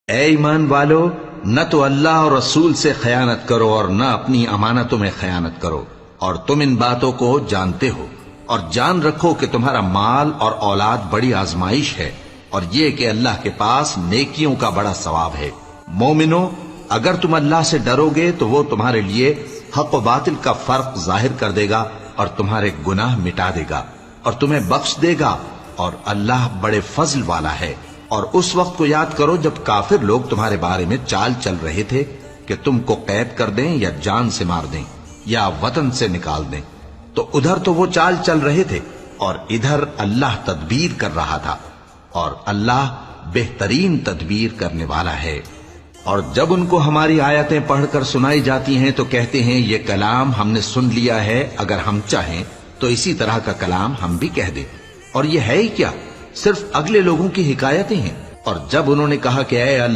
اے ایمان والو، نہ تو اللہ اور رسول سے خیانت کرو اور نہ اپنی امانتوں میں خیانت کرو، اور تم ان باتوں کو جانتے ہو، اور جان رکھو کہ تمہارا مال اور اولاد بڑی آزمائش ہے، اور یہ کہ اللہ کے پاس نیکیوں کا بڑا ثواب ہے۔ مومنو، اگر تم اللہ سے ڈرو گے تو وہ تمہارے لیے حق و باطل کا فرق ظاہر کر دے گا اور تمہارے گناہ مٹا دے گا اور تمہیں بخش دے گا، اور اللہ بڑے فضل والا ہے۔ اور اس وقت کو یاد کرو جب کافر لوگ تمہارے بارے میں چال چل رہے تھے کہ تم کو قید کر دیں یا جان سے مار دیں یا وطن سے نکال دیں، تو ادھر تو وہ چال چل رہے تھے اور ادھر اللہ تدبیر کر رہا تھا، اور اللہ بہترین تدبیر کرنے والا ہے۔ اور جب ان کو ہماری آیتیں پڑھ کر سنائی جاتی ہیں تو کہتے ہیں یہ کلام ہم نے سن لیا ہے، اگر ہم چاہیں تو اسی طرح کا کلام ہم بھی کہہ دیں، اور یہ ہے ہی کیا، صرف اگلے لوگوں کی حکایتیں ہیں۔ اور جب انہوں نے کہا کہ اے اللہ